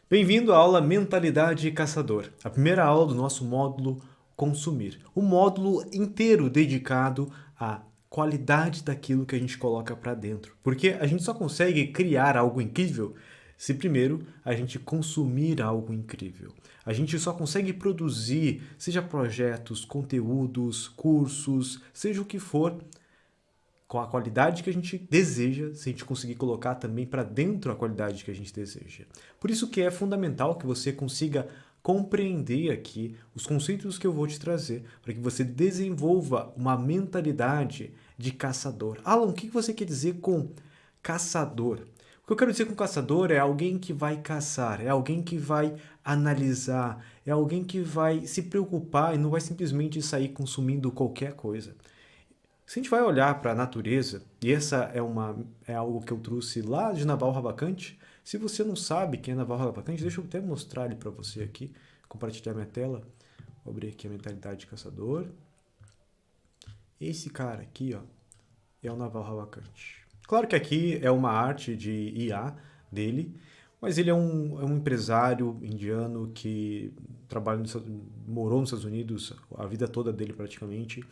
Bem-vindo à aula Mentalidade Caçador, a primeira aula do nosso módulo Consumir. Um módulo inteiro dedicado à qualidade daquilo que a gente coloca para dentro. Porque a gente só consegue criar algo incrível se primeiro a gente consumir algo incrível. A gente só consegue produzir, seja projetos, conteúdos, cursos, seja o que for, com a qualidade que a gente deseja, se a gente conseguir colocar também para dentro a qualidade que a gente deseja. Por isso que é fundamental que você consiga compreender aqui os conceitos que eu vou te trazer, para que você desenvolva uma mentalidade de caçador. Alan, o que você quer dizer com caçador? O que eu quero dizer com caçador é alguém que vai caçar, é alguém que vai analisar, é alguém que vai se preocupar e não vai simplesmente sair consumindo qualquer coisa. Se a gente vai olhar para a natureza, e é algo que eu trouxe lá de Naval Ravikant, se você não sabe quem é Naval Ravikant, deixa eu até mostrar ele para você aqui, compartilhar minha tela. Vou abrir aqui a mentalidade de caçador. Esse cara aqui, ó, é o Naval Ravikant. Claro que aqui é uma arte de IA dele, mas ele é um empresário indiano que morou nos Estados Unidos a vida toda dele praticamente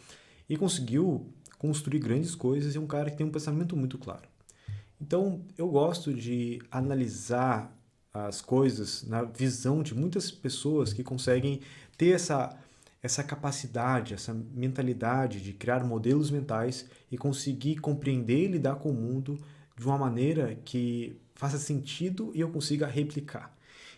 e conseguiu construir grandes coisas e é um cara que tem um pensamento muito claro. Então, eu gosto de analisar as coisas na visão de muitas pessoas que conseguem ter essa capacidade, essa mentalidade de criar modelos mentais e conseguir compreender e lidar com o mundo de uma maneira que faça sentido e eu consiga replicar.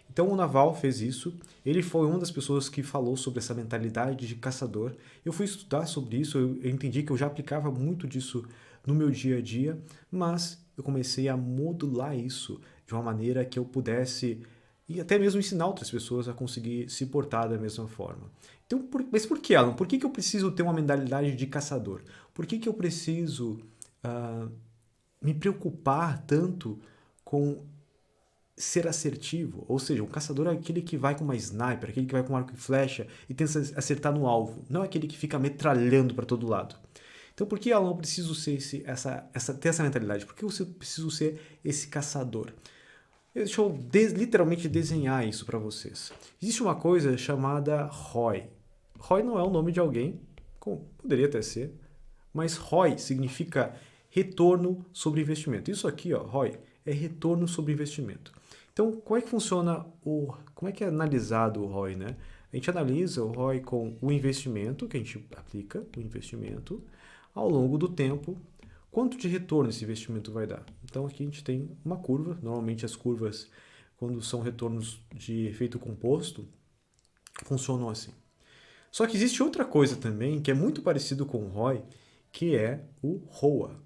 Então o Naval fez isso, ele foi uma das pessoas que falou sobre essa mentalidade de caçador. Eu fui estudar sobre isso, eu entendi que eu já aplicava muito disso no meu dia a dia, mas eu comecei a modular isso de uma maneira que eu pudesse e até mesmo ensinar outras pessoas a conseguir se portar da mesma forma. Então, mas por que, Alan? Por que eu preciso ter uma mentalidade de caçador? Por que eu preciso ah, me preocupar tanto com ser assertivo? Ou seja, um caçador é aquele que vai com uma sniper, aquele que vai com arco e flecha e tenta acertar no alvo, não é aquele que fica metralhando para todo lado. Então, por que eu não preciso ser ter essa mentalidade? Por que eu preciso ser esse caçador? Deixa eu literalmente desenhar isso para vocês. Existe uma coisa chamada ROI. ROI não é o nome de alguém, como poderia até ser, mas ROI significa retorno sobre investimento. Isso aqui, ó, ROI, é retorno sobre investimento. Então, como é que funciona como é que é analisado o ROI, né? A gente analisa o ROI com o investimento que a gente aplica, o investimento, ao longo do tempo, quanto de retorno esse investimento vai dar. Então aqui a gente tem uma curva, normalmente as curvas, quando são retornos de efeito composto, funcionam assim. Só que existe outra coisa também que é muito parecido com o ROI, que é o ROA.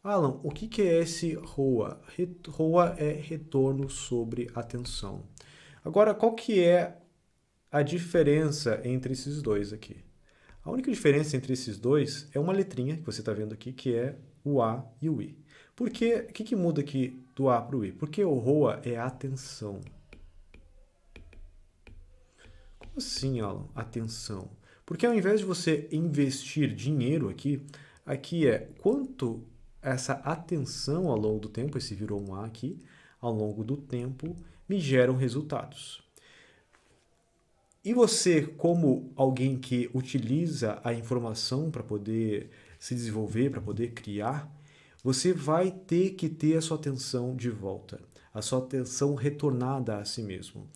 Alan, o que é esse ROA? ROA é retorno sobre atenção. Agora, qual que é a diferença entre esses dois aqui? A única diferença entre esses dois é uma letrinha que você está vendo aqui, que é o A e o I. Por quê? O que muda aqui do A para o I? Porque o ROA é atenção. Como assim, Alan? Atenção. Porque ao invés de você investir dinheiro aqui é quanto essa atenção ao longo do tempo, esse virou um A aqui, ao longo do tempo, me geram resultados. E você, como alguém que utiliza a informação para poder se desenvolver, para poder criar, você vai ter que ter a sua atenção de volta, a sua atenção retornada a si mesmo.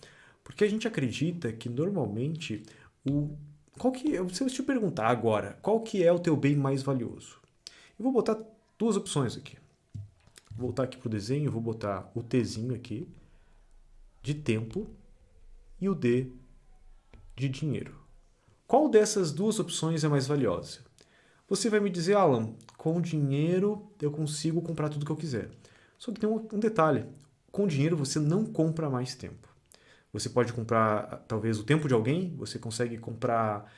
Porque a gente acredita que normalmente se eu te perguntar agora, qual que é o teu bem mais valioso? Eu vou botar duas opções aqui. Vou voltar aqui para o desenho, vou botar o Tzinho aqui, de tempo, e o D de dinheiro. Qual dessas duas opções é mais valiosa? Você vai me dizer, Alan, com dinheiro eu consigo comprar tudo que eu quiser. Só que tem um detalhe: com dinheiro você não compra mais tempo. Você pode comprar talvez o tempo de alguém, você consegue comprar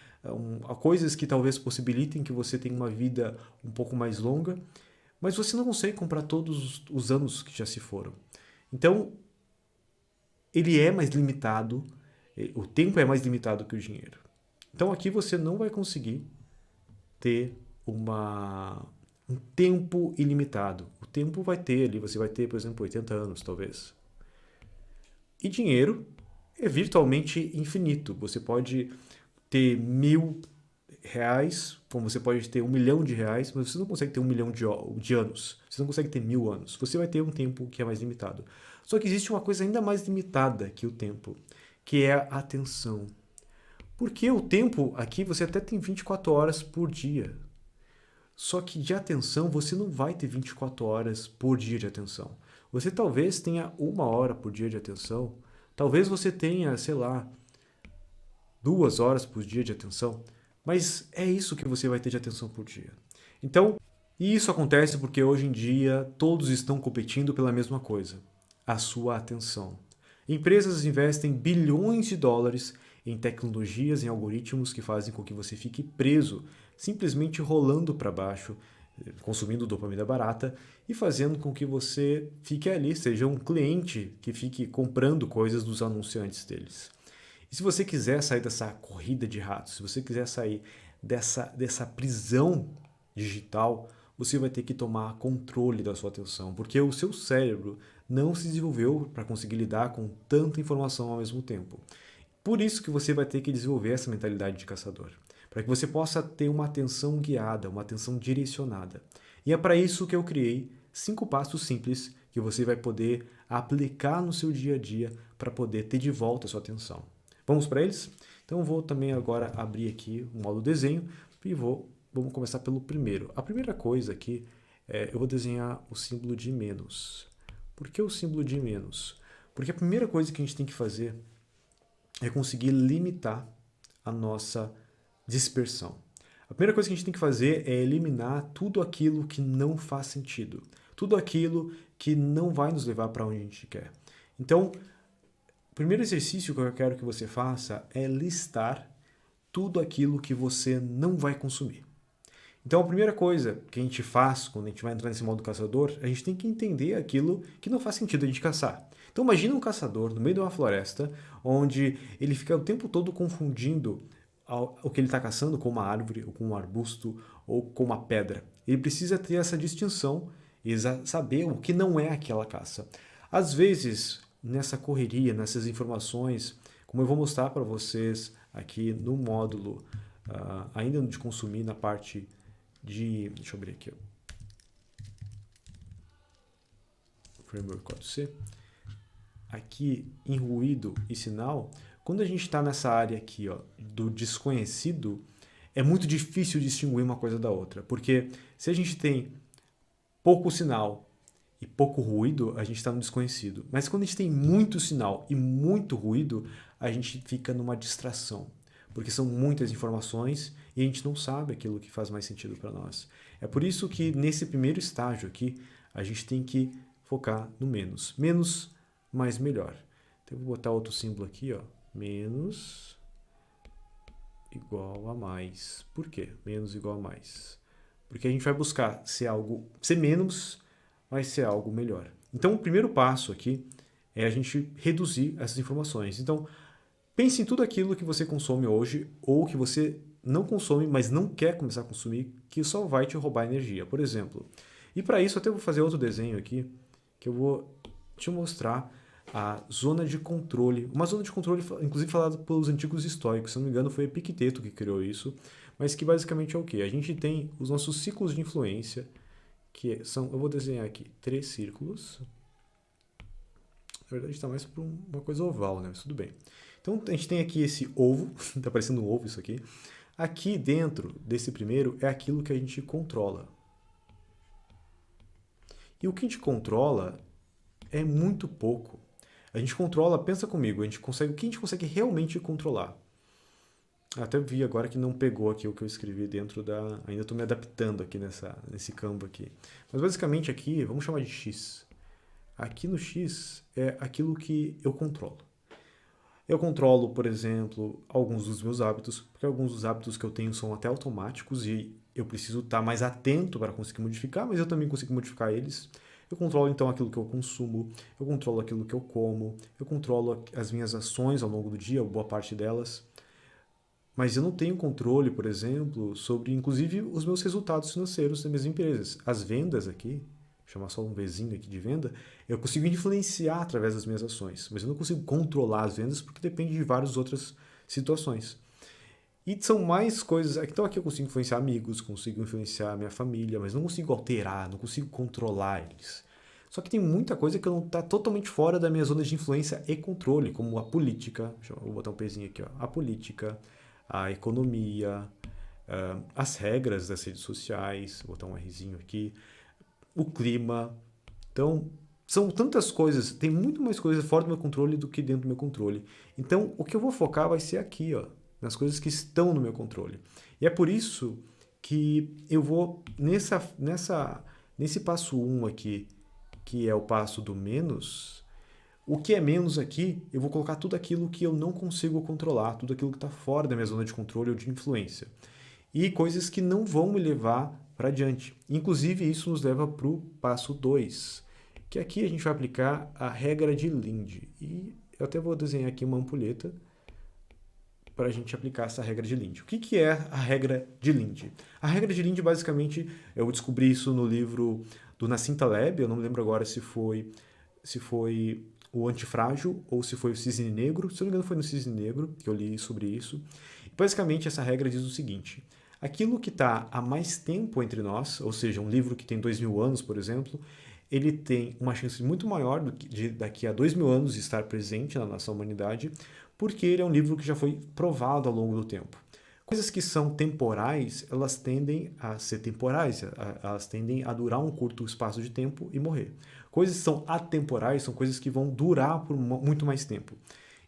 coisas que talvez possibilitem que você tenha uma vida um pouco mais longa, mas você não consegue comprar todos os anos que já se foram. Então, ele é mais limitado, o tempo é mais limitado que o dinheiro. Então aqui você não vai conseguir ter um tempo ilimitado. O tempo vai ter ali, você vai ter, por exemplo, 80 anos, talvez. E dinheiro é virtualmente infinito. Você pode ter R$ 1.000, como você pode ter R$ 1.000.000, mas você não consegue ter 1 milhão de anos. Você não consegue ter 1.000 anos. Você vai ter um tempo que é mais limitado. Só que existe uma coisa ainda mais limitada que o tempo, que é a atenção. Porque o tempo aqui você até tem 24 horas por dia. Só que de atenção você não vai ter 24 horas por dia de atenção. Você talvez tenha 1 hora por dia de atenção. Talvez você tenha, sei lá, 2 horas por dia de atenção. Mas é isso que você vai ter de atenção por dia. Então, e isso acontece porque hoje em dia todos estão competindo pela mesma coisa, a sua atenção. Empresas investem bilhões de dólares em tecnologias, em algoritmos que fazem com que você fique preso, simplesmente rolando para baixo, consumindo dopamina barata e fazendo com que você fique ali, seja um cliente que fique comprando coisas dos anunciantes deles. E se você quiser sair dessa corrida de ratos, se você quiser sair dessa prisão digital, você vai ter que tomar controle da sua atenção, porque o seu cérebro não se desenvolveu para conseguir lidar com tanta informação ao mesmo tempo. Por isso que você vai ter que desenvolver essa mentalidade de caçador, para que você possa ter uma atenção guiada, uma atenção direcionada. E é para isso que eu criei 5 passos simples que você vai poder aplicar no seu dia a dia para poder ter de volta a sua atenção. Vamos para eles? Então eu vou também agora abrir aqui o modo desenho e vamos começar pelo primeiro. A primeira coisa aqui eu vou desenhar o símbolo de menos. Por que o símbolo de menos? Porque a primeira coisa que a gente tem que fazer é conseguir limitar a nossa dispersão. A primeira coisa que a gente tem que fazer é eliminar tudo aquilo que não faz sentido, tudo aquilo que não vai nos levar para onde a gente quer. Então, o primeiro exercício que eu quero que você faça é listar tudo aquilo que você não vai consumir. Então, a primeira coisa que a gente faz quando a gente vai entrar nesse modo caçador, a gente tem que entender aquilo que não faz sentido a gente caçar. Então, imagina um caçador no meio de uma floresta, onde ele fica o tempo todo confundindo o que ele está caçando com uma árvore, ou com um arbusto, ou com uma pedra. Ele precisa ter essa distinção e saber o que não é aquela caça. Às vezes, nessa correria, nessas informações, como eu vou mostrar para vocês aqui no módulo, ainda de consumir na parte de... Deixa eu abrir aqui. Framework 4C. Aqui em ruído e sinal, quando a gente está nessa área aqui do desconhecido, é muito difícil distinguir uma coisa da outra. Porque se a gente tem pouco sinal e pouco ruído, a gente está no desconhecido. Mas quando a gente tem muito sinal e muito ruído, a gente fica numa distração. Porque são muitas informações e a gente não sabe aquilo que faz mais sentido para nós. É por isso que nesse primeiro estágio aqui, a gente tem que focar no menos. Menos, mais melhor. Então eu vou botar outro símbolo aqui, menos igual a mais. Por quê? Menos igual a mais. Porque a gente vai buscar ser menos, vai ser algo melhor. Então o primeiro passo aqui é a gente reduzir essas informações. Então, pense em tudo aquilo que você consome hoje ou que você não consome, mas não quer começar a consumir, que só vai te roubar energia, por exemplo. E para isso, eu até vou fazer outro desenho aqui, que eu vou te mostrar a zona de controle. Uma zona de controle, inclusive, falada pelos antigos estoicos. Se não me engano, foi Epicteto que criou isso, mas que basicamente é o quê? A gente tem os nossos ciclos de influência, que são... Eu vou desenhar aqui 3 círculos. Na verdade, está mais para uma coisa oval, né? Mas tudo bem. Então, a gente tem aqui esse ovo, está parecendo um ovo isso aqui. Aqui dentro desse primeiro é aquilo que a gente controla. E o que a gente controla é muito pouco. A gente controla, pensa comigo, o que a gente consegue realmente controlar. Até vi agora que não pegou aqui o que eu escrevi dentro da... Ainda estou me adaptando aqui nesse campo aqui. Mas basicamente aqui, vamos chamar de X. Aqui no X é aquilo que eu controlo. Eu controlo, por exemplo, alguns dos meus hábitos, porque alguns dos hábitos que eu tenho são até automáticos e eu preciso estar mais atento para conseguir modificar, mas eu também consigo modificar eles. Eu controlo então aquilo que eu consumo, eu controlo aquilo que eu como, eu controlo as minhas ações ao longo do dia, boa parte delas. Mas eu não tenho controle, por exemplo, sobre inclusive os meus resultados financeiros das minhas empresas. As vendas aqui, chamar só um Vzinho aqui de venda, eu consigo influenciar através das minhas ações, mas eu não consigo controlar as vendas porque depende de várias outras situações. E são mais coisas. Então aqui eu consigo influenciar amigos, consigo influenciar minha família, mas não consigo alterar, não consigo controlar eles. Só que tem muita coisa que não está totalmente fora da minha zona de influência e controle, como a política. Vou botar um pezinho aqui, ó. A política, a economia, as regras das redes sociais, vou botar um Rzinho aqui, o clima. Então, são tantas coisas, tem muito mais coisas fora do meu controle do que dentro do meu controle. Então, o que eu vou focar vai ser aqui, ó, nas coisas que estão no meu controle. E é por isso que eu vou nesse passo 1 aqui, que é o passo do menos. O que é menos aqui, eu vou colocar tudo aquilo que eu não consigo controlar, tudo aquilo que está fora da minha zona de controle ou de influência. E coisas que não vão me levar para adiante. Inclusive, isso nos leva para o passo 2, que aqui a gente vai aplicar a regra de Linde. E eu até vou desenhar aqui uma ampulheta para a gente aplicar essa regra de Linde. O que é a regra de Linde? A regra de Linde, basicamente, eu descobri isso no livro do Nassim Taleb, eu não me lembro agora se foi o Antifrágil ou se foi o Cisne Negro. Se eu não me engano, foi no Cisne Negro que eu li sobre isso. Basicamente, essa regra diz o seguinte: aquilo que está há mais tempo entre nós, ou seja, um livro que tem 2000 anos, por exemplo, ele tem uma chance muito maior de daqui a 2000 anos estar presente na nossa humanidade, porque ele é um livro que já foi provado ao longo do tempo. Coisas que são temporais, elas tendem a ser temporais, elas tendem a durar um curto espaço de tempo e morrer. Coisas que são atemporais são coisas que vão durar por muito mais tempo.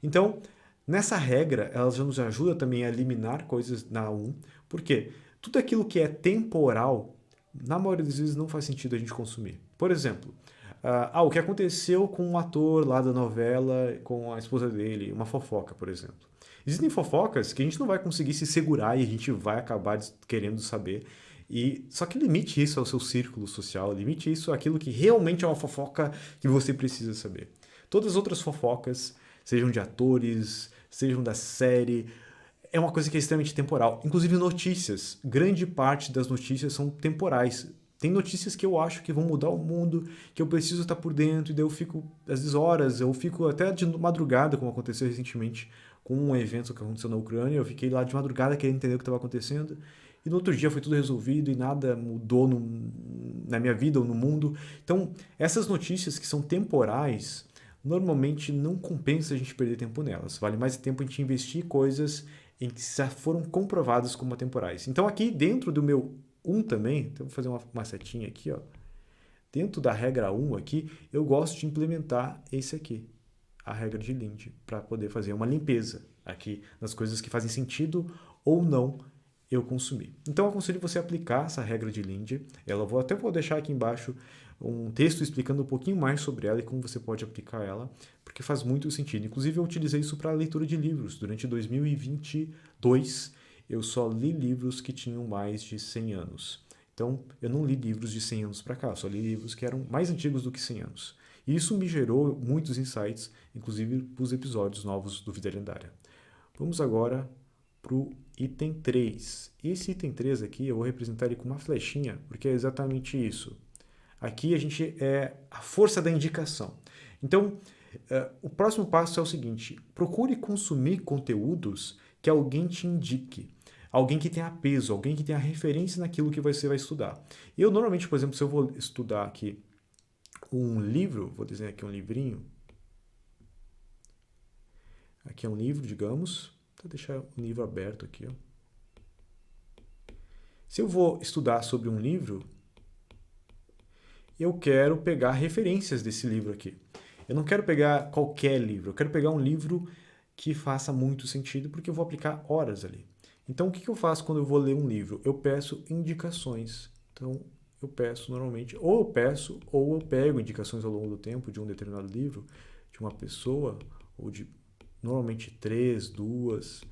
Então, nessa regra, ela já nos ajuda também a eliminar coisas na 1, porque tudo aquilo que é temporal, na maioria das vezes não faz sentido a gente consumir. Por exemplo, o que aconteceu com um ator lá da novela com a esposa dele, uma fofoca, por exemplo. Existem fofocas que a gente não vai conseguir se segurar e a gente vai acabar querendo saber. Só que limite isso ao seu círculo social, limite isso àquilo que realmente é uma fofoca que você precisa saber. Todas as outras fofocas, sejam de atores, sejam da série, é uma coisa que é extremamente temporal. Inclusive notícias. Grande parte das notícias são temporais. Tem notícias que eu acho que vão mudar o mundo, que eu preciso estar por dentro, e daí eu fico, às vezes, horas, eu fico até de madrugada, como aconteceu recentemente com um evento que aconteceu na Ucrânia, eu fiquei lá de madrugada querendo entender o que estava acontecendo, e no outro dia foi tudo resolvido e nada mudou na minha vida ou no mundo. Então, essas notícias que são temporais, normalmente não compensa a gente perder tempo nelas. Vale mais tempo a gente investir em coisas em que já foram comprovadas como temporais. Então, aqui dentro do meu 1 também, então vou fazer uma setinha aqui, ó. Dentro da regra 1 aqui, eu gosto de implementar esse aqui, a regra de Linde, para poder fazer uma limpeza aqui nas coisas que fazem sentido ou não eu consumir. Então eu aconselho você a aplicar essa regra de Linde. Até vou deixar aqui embaixo um texto explicando um pouquinho mais sobre ela e como você pode aplicar ela, porque faz muito sentido. Inclusive eu utilizei isso para a leitura de livros. Durante 2022 eu só li livros que tinham mais de 100 anos. Então, eu não li livros de 100 anos para cá, eu só li livros que eram mais antigos do que 100 anos. E isso me gerou muitos insights, inclusive para os episódios novos do Vida Lendária. Vamos agora para o item 3. Esse item 3 aqui, eu vou representar ele com uma flechinha, porque é exatamente isso. Aqui a gente é a força da indicação. Então, o próximo passo é o seguinte: procure consumir conteúdos que alguém te indique. Alguém que tenha peso, alguém que tenha referência naquilo que você vai estudar. Eu normalmente, por exemplo, se eu vou estudar aqui um livro, vou desenhar aqui um livrinho. Aqui é um livro, digamos. Vou deixar o livro aberto aqui, ó. Se eu vou estudar sobre um livro, eu quero pegar referências desse livro aqui. Eu não quero pegar qualquer livro, eu quero pegar um livro que faça muito sentido, porque eu vou aplicar horas ali. Então, o que eu faço quando eu vou ler um livro? Eu peço indicações. Então, eu peço normalmente, ou eu pego indicações ao longo do tempo de um determinado livro, de uma pessoa, ou de normalmente 3, 2,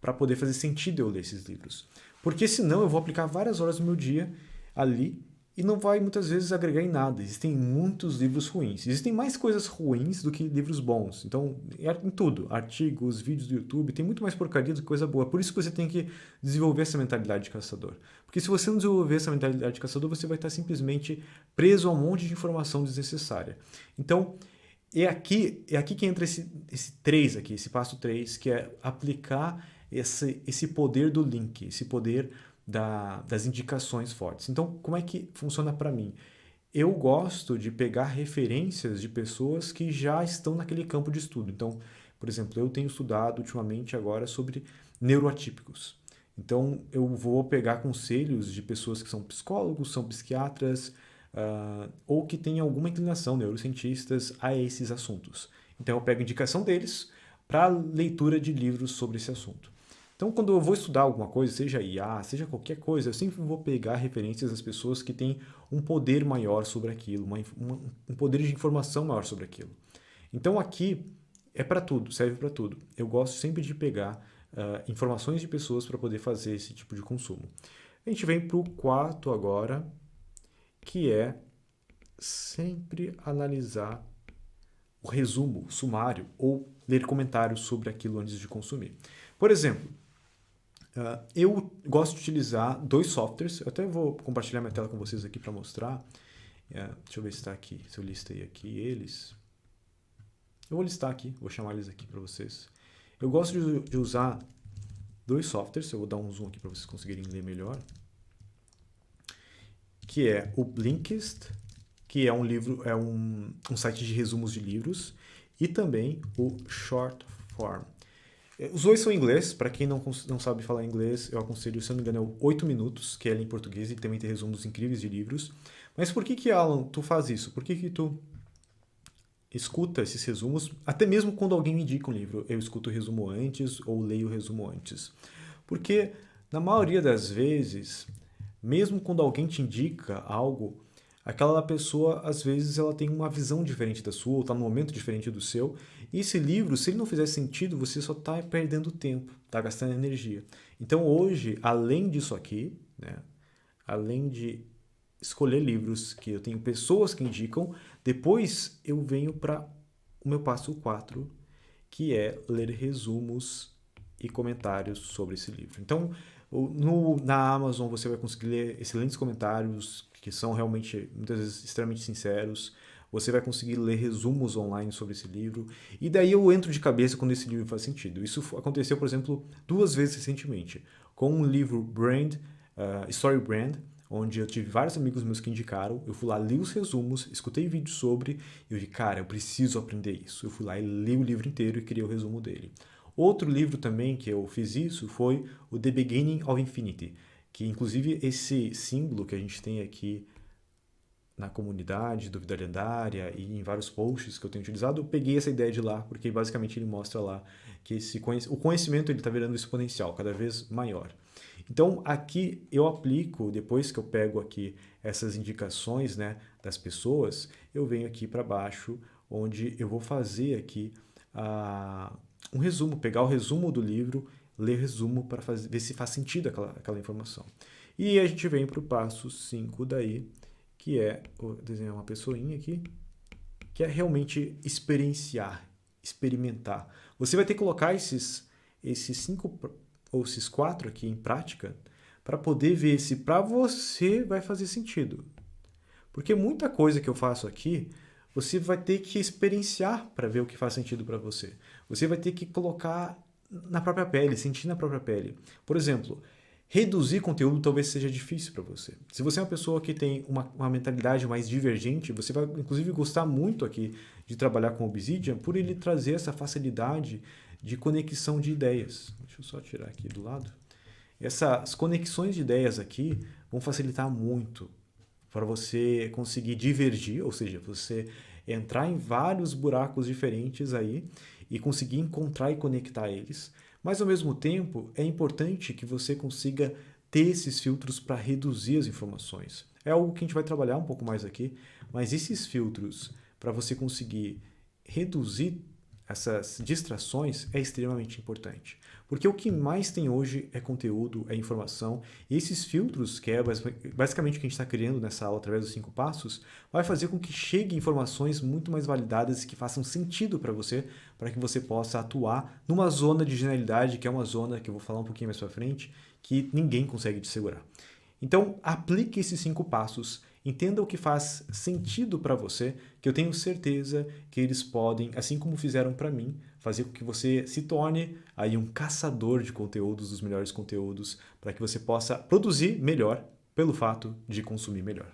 para poder fazer sentido eu ler esses livros. Porque senão eu vou aplicar várias horas do meu dia ali e não vai muitas vezes agregar em nada. Existem muitos livros ruins. Existem mais coisas ruins do que livros bons. Então, em tudo, artigos, vídeos do YouTube, tem muito mais porcaria do que coisa boa. Por isso que você tem que desenvolver essa mentalidade de caçador. Porque se você não desenvolver essa mentalidade de caçador, você vai estar simplesmente preso a um monte de informação desnecessária. Então, é aqui que entra esse 3 aqui, esse passo 3, que é aplicar esse poder do link, esse poder das indicações fortes. Então, como é que funciona para mim? Eu gosto de pegar referências de pessoas que já estão naquele campo de estudo. Então, por exemplo, eu tenho estudado ultimamente agora sobre neuroatípicos. Então, eu vou pegar conselhos de pessoas que são psicólogos, são psiquiatras, ou que têm alguma inclinação, neurocientistas, a esses assuntos. Então, eu pego a indicação deles para leitura de livros sobre esse assunto. Então, quando eu vou estudar alguma coisa, seja IA, seja qualquer coisa, eu sempre vou pegar referências das pessoas que têm um poder maior sobre aquilo, um poder de informação maior sobre aquilo. Então, aqui é para tudo, serve para tudo. Eu gosto sempre de pegar informações de pessoas para poder fazer esse tipo de consumo. A gente vem para o quarto agora, que é sempre analisar o resumo, o sumário, ou ler comentários sobre aquilo antes de consumir. Por exemplo, eu gosto de utilizar 2 softwares. Eu até vou compartilhar minha tela com vocês aqui para mostrar. Deixa eu ver se está aqui, se eu listei aqui eles. Eu vou listar aqui, vou chamar eles aqui para vocês. Eu gosto de usar 2 softwares, eu vou dar um zoom aqui para vocês conseguirem ler melhor. Que é o Blinkist, que é um site de resumos de livros, e também o Shortform. Os 2 são em inglês, para quem não sabe falar inglês, eu aconselho, se eu não me engano, é o 8 Minutos, que é em português e também tem resumos incríveis de livros. Mas por que, Alan, tu faz isso? Por que tu escuta esses resumos? Até mesmo quando alguém me indica um livro, eu escuto o resumo antes ou leio o resumo antes. Porque, na maioria das vezes, mesmo quando alguém te indica algo, aquela pessoa, às vezes, ela tem uma visão diferente da sua, ou está num momento diferente do seu. E esse livro, se ele não fizer sentido, você só está perdendo tempo, está gastando energia. Então, hoje, além disso aqui, né, além de escolher livros que eu tenho pessoas que indicam, depois eu venho para o meu passo 4, que é ler resumos e comentários sobre esse livro. Então, na Amazon você vai conseguir ler excelentes comentários que são realmente, muitas vezes, extremamente sinceros. Você vai conseguir ler resumos online sobre esse livro. E daí eu entro de cabeça quando esse livro faz sentido. Isso aconteceu, por exemplo, 2 vezes recentemente. Com um livro Story Brand, onde eu tive vários amigos meus que indicaram. Eu fui lá, li os resumos, escutei vídeos sobre, e eu vi, cara, eu preciso aprender isso. Eu fui lá e li o livro inteiro e criei o resumo dele. Outro livro também que eu fiz isso foi o The Beginning of Infinity, que inclusive esse símbolo que a gente tem aqui na comunidade do Vida Lendária e em vários posts que eu tenho utilizado, eu peguei essa ideia de lá, porque basicamente ele mostra lá que o conhecimento está virando exponencial, cada vez maior. Então aqui eu aplico, depois que eu pego aqui essas indicações, né, das pessoas, eu venho aqui para baixo, onde eu vou fazer aqui um resumo, pegar o resumo do livro, ler o resumo para ver se faz sentido aquela informação. E a gente vem para o passo 5 daí, que é desenhar uma pessoinha aqui, que é realmente experienciar, experimentar. Você vai ter que colocar esses 5 ou esses 4 aqui em prática para poder ver se para você vai fazer sentido. Porque muita coisa que eu faço aqui, você vai ter que experienciar para ver o que faz sentido para você. Você vai ter que colocar na própria pele, sentir na própria pele. Por exemplo, reduzir conteúdo talvez seja difícil para você. Se você é uma pessoa que tem uma mentalidade mais divergente, você vai inclusive gostar muito aqui de trabalhar com Obsidian por ele trazer essa facilidade de conexão de ideias. Deixa eu só tirar aqui do lado. Essas conexões de ideias aqui vão facilitar muito para você conseguir divergir, ou seja, você entrar em vários buracos diferentes aí e conseguir encontrar e conectar eles. Mas, ao mesmo tempo, é importante que você consiga ter esses filtros para reduzir as informações. É algo que a gente vai trabalhar um pouco mais aqui, mas esses filtros, para você conseguir reduzir essas distrações é extremamente importante. Porque o que mais tem hoje é conteúdo, é informação, e esses filtros, que é basicamente o que a gente está criando nessa aula através dos 5 passos, vai fazer com que cheguem informações muito mais validadas e que façam sentido para que você possa atuar numa zona de genialidade, que é uma zona que eu vou falar um pouquinho mais para frente, que ninguém consegue te segurar. Então, aplique esses 5 passos, entenda o que faz sentido para você, que eu tenho certeza que eles podem, assim como fizeram para mim, fazer com que você se torne aí um caçador de conteúdos, dos melhores conteúdos, para que você possa produzir melhor pelo fato de consumir melhor.